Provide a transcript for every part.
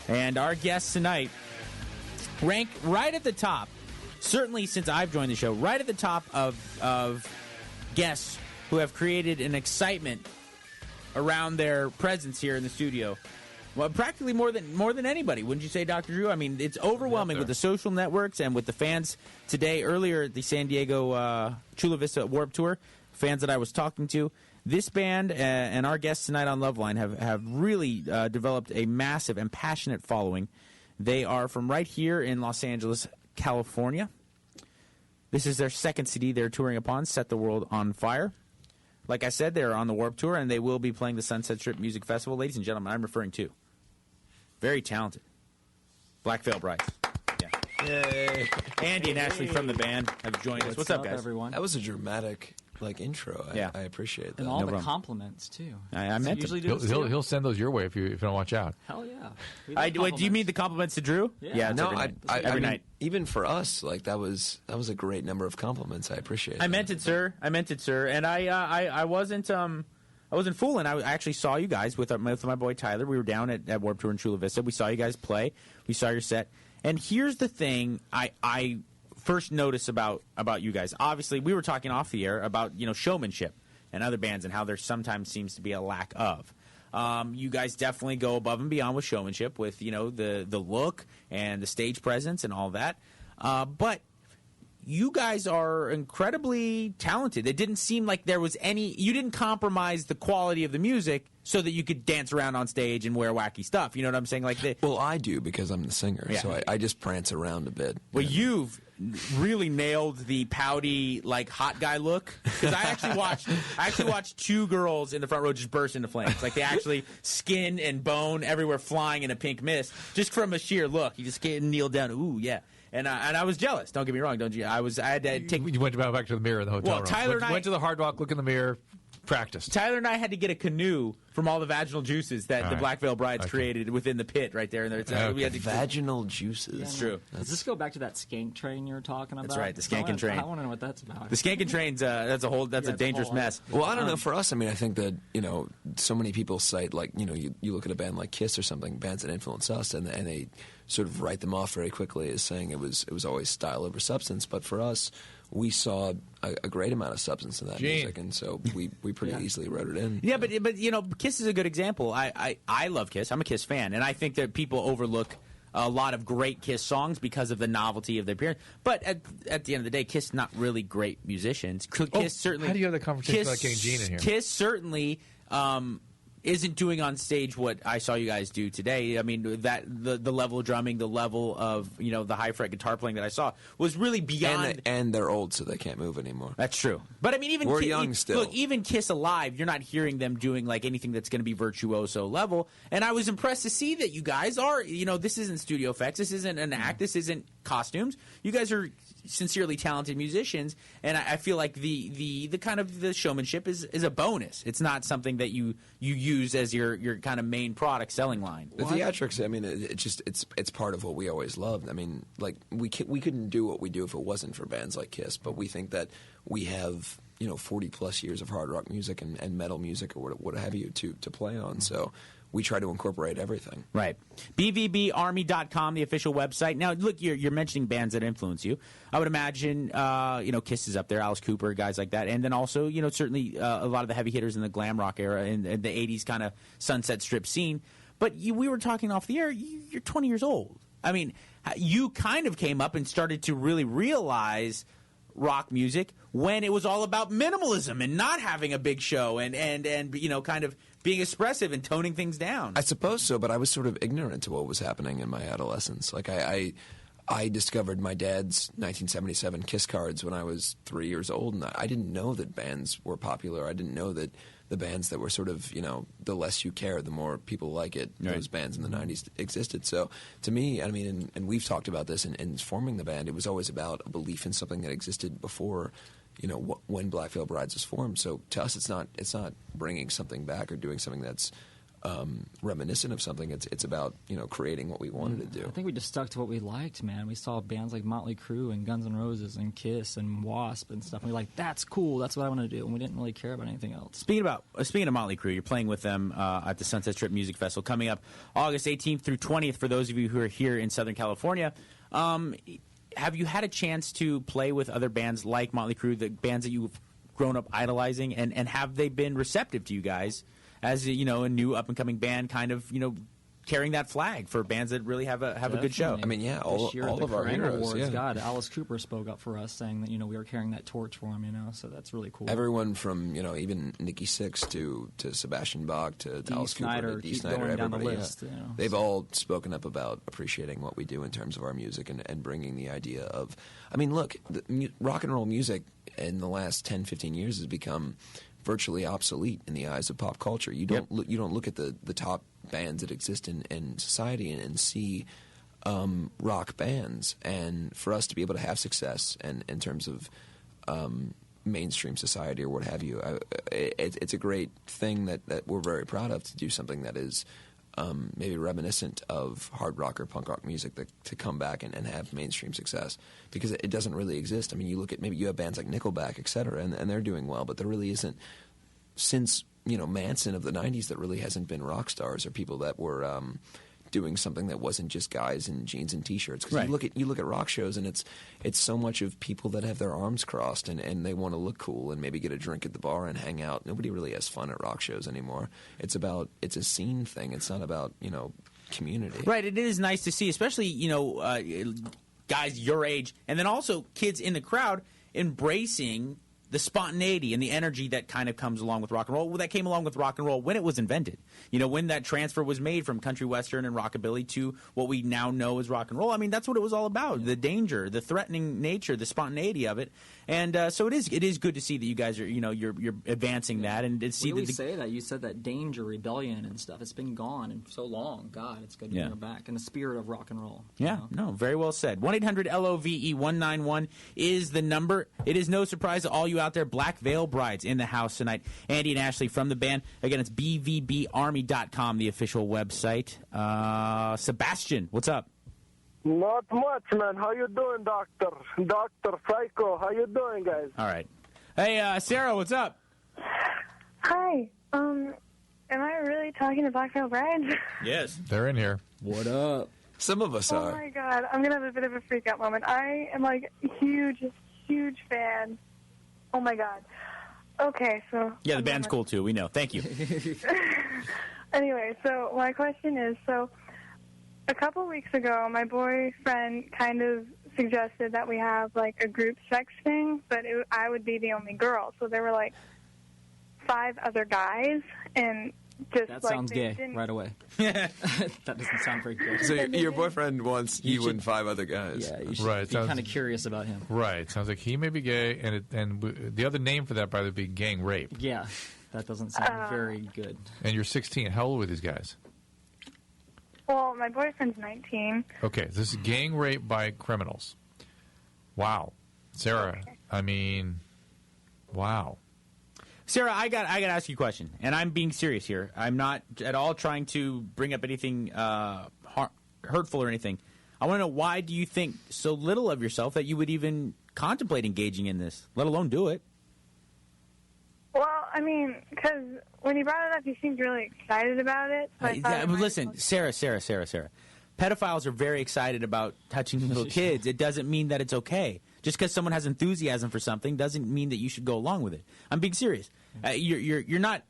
And our guests tonight rank right at the top, certainly since I've joined the show, right at the top of guests who have created an excitement around their presence here in the studio. Well, practically more than anybody, wouldn't you say, Dr. Drew? I mean, it's overwhelming with the social networks and with the fans today. Earlier at the San Diego Chula Vista Warped Tour, fans that I was talking to, this band and our guests tonight on Loveline have really developed a massive and passionate following. They are from right here in Los Angeles, California. This is their second CD they're touring upon, Set the World on Fire. Like I said, they're on the Warped Tour, and they will be playing the Sunset Strip Music Festival. Ladies and gentlemen, I'm referring to very talented Black Veil Brides. Yeah. Yay. Andy and Ashley from the band have joined us. What's up, guys? Everyone? That was a dramatic intro. I appreciate that. And all the compliments, too. I meant usually he'll send those your way if you don't watch out. Hell yeah. Do you mean the compliments to Drew? Yeah. No, every night. Even for us, that was a great number of compliments. I appreciate it. I meant it, sir. And I wasn't fooling. I actually saw you guys with my boy Tyler. We were down at Warped Tour in Chula Vista. We saw you guys play. We saw your set. And here's the thing I first notice about you guys. Obviously, we were talking off the air about showmanship and other bands and how there sometimes seems to be a lack of. You guys definitely go above and beyond with showmanship, with the look and the stage presence and all that. But you guys are incredibly talented. It didn't seem like there was you didn't compromise the quality of the music so that you could dance around on stage and wear wacky stuff. You know what I'm saying? Well, I do because I'm the singer, so I just prance around a bit. Well, you've really nailed the pouty, hot guy look. Because I actually watched two girls in the front row just burst into flames. They actually skin and bone everywhere, flying in a pink mist, just from a sheer look. You just get kneeled down. Ooh, yeah. And I was jealous. Don't get me wrong. Don't you? I had to take. You went back to the mirror in the hotel room. Tyler and I went to the Hard Rock, look in the mirror, practiced. Tyler and I had to get a canoe from all the vaginal juices that the Black Veil Brides created within the pit right there. And we had to vaginal juices. That's true. Does this go back to that skank train you were talking about? That's right, the skanking train. I want to know what that's about. The skanking train's that's a dangerous mess. Well, I don't know. For us, I think that so many people cite you look at a band like Kiss or something, bands that influence us, and they sort of write them off very quickly as saying it was always style over substance. But for us, we saw a great amount of substance in that music, and so we pretty easily wrote it in. Yeah, but Kiss is a good example. I love Kiss. I'm a Kiss fan, and I think that people overlook a lot of great Kiss songs because of the novelty of their appearance. But at the end of the day, Kiss not really great musicians. Kiss certainly. How do you have the conversation about getting Gene in here? Kiss certainly isn't doing on stage what I saw you guys do today. I mean, that the level of drumming, the level of the high fret guitar playing that I saw was really beyond. And they're old, so they can't move anymore. That's true. But I mean, even we're young still. Look, even Kiss Alive, you're not hearing them doing anything that's going to be virtuoso level. And I was impressed to see that you guys are. This isn't studio effects. This isn't an act. This isn't costumes. You guys are sincerely talented musicians, and I feel like the kind of the showmanship is a bonus. It's not something that you use as your kind of main product selling line. The theatrics, I mean, it's part of what we always loved. I mean, we couldn't do what we do if it wasn't for bands like Kiss, but we think that we have 40 plus years of hard rock music and metal music or what have you to play on. So we try to incorporate everything. Right. BVBArmy.com, the official website. Now, look, you're mentioning bands that influence you. I would imagine, Kiss is up there, Alice Cooper, guys like that. And then also, certainly a lot of the heavy hitters in the glam rock era and the 80s kind of Sunset Strip scene. But we were talking off the air, you're 20 years old. I mean, you kind of came up and started to really realize rock music when it was all about minimalism and not having a big show and kind of being expressive and toning things down. I suppose so, but I was sort of ignorant to what was happening in my adolescence. I discovered my dad's 1977 Kiss cards when I was 3 years old, and I didn't know that bands were popular. I didn't know that the bands that were sort of, the less you care, the more people like it, right. Those bands in the 90s existed. So to me, I mean, and we've talked about this in forming the band, it was always about a belief in something that existed before, when Black Veil Brides was formed. So to us, it's not bringing something back or doing something that's reminiscent of something. It's about creating what we wanted to do. I think we just stuck to what we liked, man. We saw bands like Motley Crue and Guns N' Roses and Kiss and Wasp and stuff. And we were like, that's cool. That's what I want to do. And we didn't really care about anything else. Speaking of Motley Crue, you're playing with them at the Sunset Strip Music Festival coming up August 18th through 20th. For those of you who are here in Southern California, have you had a chance to play with other bands like Motley Crue, the bands that you've grown up idolizing, and have they been receptive to you guys as a new up and coming band, kind of carrying that flag for bands that really have a good show? I mean, yeah, all of our heroes. Awards, yeah. God, Alice Cooper spoke up for us, saying that we were carrying that torch for him. So that's really cool. Everyone from even Nikki Sixx to Sebastian Bach to Alice Snyder, Cooper, to Dee keep Snyder, going down the everybody. list, They've all spoken up about appreciating what we do in terms of our music and bringing the idea of. I mean, look, rock and roll music in the last 10, 15 years has become virtually obsolete in the eyes of pop culture. You don't look at the top bands that exist in society and see rock bands, and for us to be able to have success and in terms of mainstream society or what have you, it's a great thing that we're very proud of, to do something that is maybe reminiscent of hard rock or punk rock music to come back and have mainstream success, because it doesn't really exist. I mean, you look at, maybe you have bands like Nickelback, et cetera, and they're doing well, but there really isn't, since Manson of the 90s, that really hasn't been rock stars or people that were doing something that wasn't just guys in jeans and t-shirts. Because you look at rock shows, and it's so much of people that have their arms crossed and they want to look cool and maybe get a drink at the bar and hang out. Nobody really has fun at rock shows anymore. It's a scene thing. It's not about community. Right. It is nice to see, especially guys your age, and then also kids in the crowd embracing the spontaneity and the energy that kind of comes along with rock and roll. Well, that came along with rock and roll when it was invented. When that transfer was made from country western and rockabilly to what we now know as rock and roll. I mean, that's what it was all about. The danger, the threatening nature, the spontaneity of it. And so it is good to see that you guys are, you're advancing that, and to see we say that. You said that danger, rebellion and stuff. It's been gone in so long. God, it's good to bring it back in the spirit of rock and roll. Yeah, no, very well said. 1-800-LOVE-191 is the number. It is no surprise to all you out there, Black Veil Brides in the house tonight. Andy and Ashley from the band. Again, it's bvbarmy.com, the official website. Sebastian, what's up? Not much, man. How you doing, Doctor? Dr. Psycho, how you doing, guys? All right. Hey, Sarah, what's up? Hi. Am I really talking to Black Veil Brides? Yes. They're in here. What up? Some of us Oh, are. my God. I'm going to have a bit of a freak-out moment. I am, a huge fan. Oh, my God. Okay, so... Yeah, the band's cool, too. We know. Thank you. Anyway, so my question is, a couple weeks ago, my boyfriend kind of suggested that we have, a group sex thing, but I would be the only girl. So there were, 5 other guys, and just, that sounds gay right away. That doesn't sound very good. So your boyfriend wants you and 5 other guys. Yeah, you should Right, be kind of curious about him. Right. Sounds like he may be gay, and the other name for that probably would be gang rape. Yeah, that doesn't sound very good. And you're 16. How old were these guys? Well, my boyfriend's 19. Okay, this is gang rape by criminals. Wow. Sarah, I mean, wow. Sarah, I got to ask you a question, and I'm being serious here. I'm not at all trying to bring up anything hurtful or anything. I want to know, why do you think so little of yourself that you would even contemplate engaging in this, let alone do it? Well, I mean, because when he brought it up, he seemed really excited about it. So Listen, Sarah. Pedophiles are very excited about touching little kids. It doesn't mean that it's okay. Just because someone has enthusiasm for something doesn't mean that you should go along with it. I'm being serious. You're not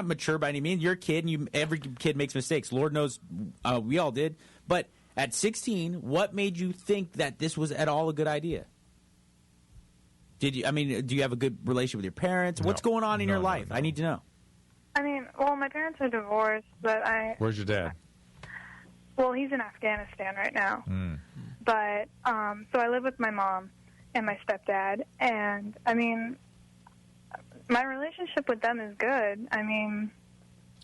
mature by any means. You're a kid, and every kid makes mistakes. Lord knows we all did. But at 16, what made you think that this was at all a good idea? Do you have a good relationship with your parents? No. What's going on in your No, life? no. I need to know. I mean, well, my parents are divorced, but Where's your dad? Well, he's in Afghanistan right now. But, so I live with my mom and my stepdad, and, I mean, my relationship with them is good. I mean,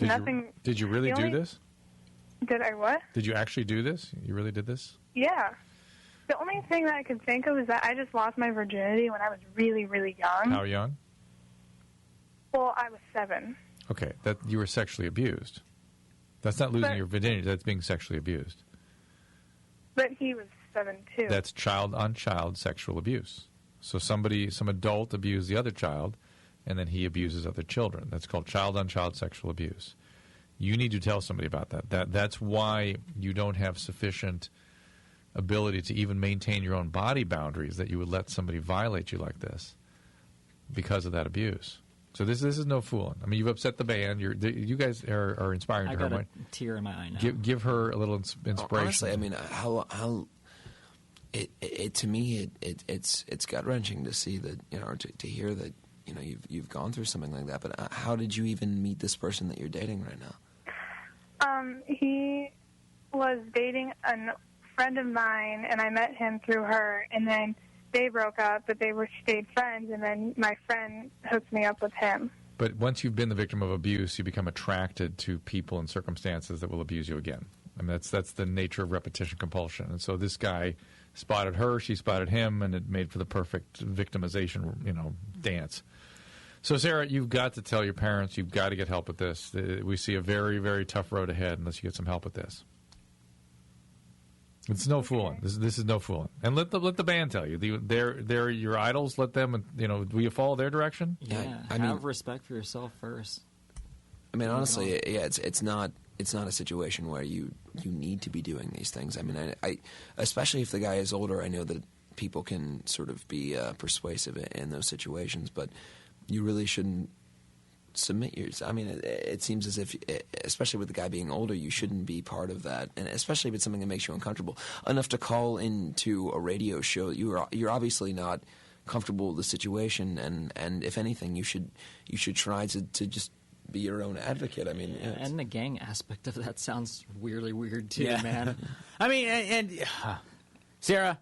nothing... Did you really do only- this? Did I what? Did you actually do this? You really did this? Yeah. The only thing that I could think of is that I just lost my virginity when I was really, really young. How young? Well, I was 7. Okay, that you were sexually abused. That's not losing your virginity. That's being sexually abused. But he was 7 too. That's child-on-child sexual abuse. So some adult abused the other child, and then he abuses other children. That's called child-on-child sexual abuse. You need to tell somebody about that. That's why you don't have sufficient ability to even maintain your own body boundaries, that you would let somebody violate you like this because of that abuse. So this is no fooling. I mean, you've upset the band. You guys are inspiring to her. I got a tear in my eye now. Give her a little inspiration. Honestly, I mean, how it to me it's gut wrenching to see that, you know, to hear that, you know, you've gone through something like that. But how did you even meet this person that you're dating right now? He was dating a friend of mine, and I met him through her, and then they broke up, but they stayed friends, and then my friend hooked me up with him. But once you've been the victim of abuse, you become attracted to people and circumstances that will abuse you again. I mean, that's the nature of repetition compulsion. And so this guy spotted her, she spotted him, and it made for the perfect victimization, you know, dance. So, Sarah, you've got to tell your parents. You've got to get help with this. We see a very, very tough road ahead unless you get some help with this. It's no fooling. This is no fooling. And let the band tell you. They're your idols. Let them, you know, will you follow their direction? Yeah, I mean, have respect for yourself first. I mean, honestly, yeah, it's not a situation where you need to be doing these things. I mean, I especially if the guy is older, I know that people can sort of be persuasive in those situations, but you really shouldn't submit yours. I mean, it seems as if, especially with the guy being older, you shouldn't be part of that, and especially if it's something that makes you uncomfortable enough to call into a radio show. You're obviously not comfortable with the situation, and if anything, you should try to just be your own advocate. I mean, yeah, and the gang aspect of that sounds weirdly weird too, Yeah. man. I mean, and Sarah,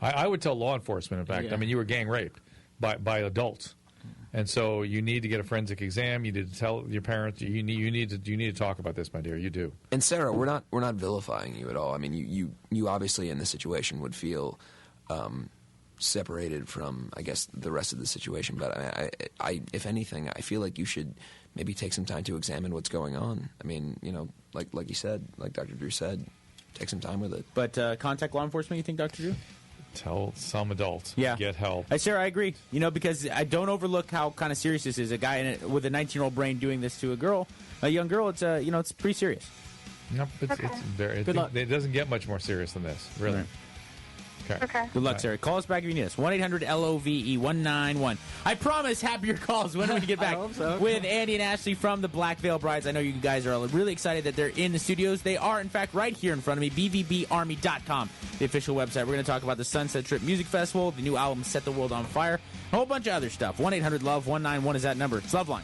I would tell law enforcement. In fact, Yeah. I mean, you were gang raped by adults. And so you need to get a forensic exam. You need to tell your parents. You need to talk about this, my dear. You do. And Sarah, we're not vilifying you at all. I mean, you obviously in this situation would feel separated from, I guess, the rest of the situation. But I if anything, I feel like you should maybe take some time to examine what's going on. I mean, you know, like you said, like Dr. Drew said, take some time with it. but contact law enforcement. You think, Dr. Drew? Tell some adults. Yeah. Get help. Sarah, I agree. You know, because I don't overlook how kind of serious this is. A guy with a 19-year-old brain doing this to a young girl. It's it's pretty serious. No, it's very. Good luck. It doesn't get much more serious than this, really. Right. Okay. Good luck, Sarah. Call us back if you need us. 1-800-LOVE-191. I promise happier calls when we get back hope so. with Andy and Ashley from the Black Veil Brides. I know you guys are really excited that they're in the studios. They are, in fact, right here in front of me. BVBArmy.com, the official website. We're going to talk about the Sunset Trip Music Festival, the new album Set the World on Fire, a whole bunch of other stuff. 1-800-LOVE-191 is that number. It's Loveline.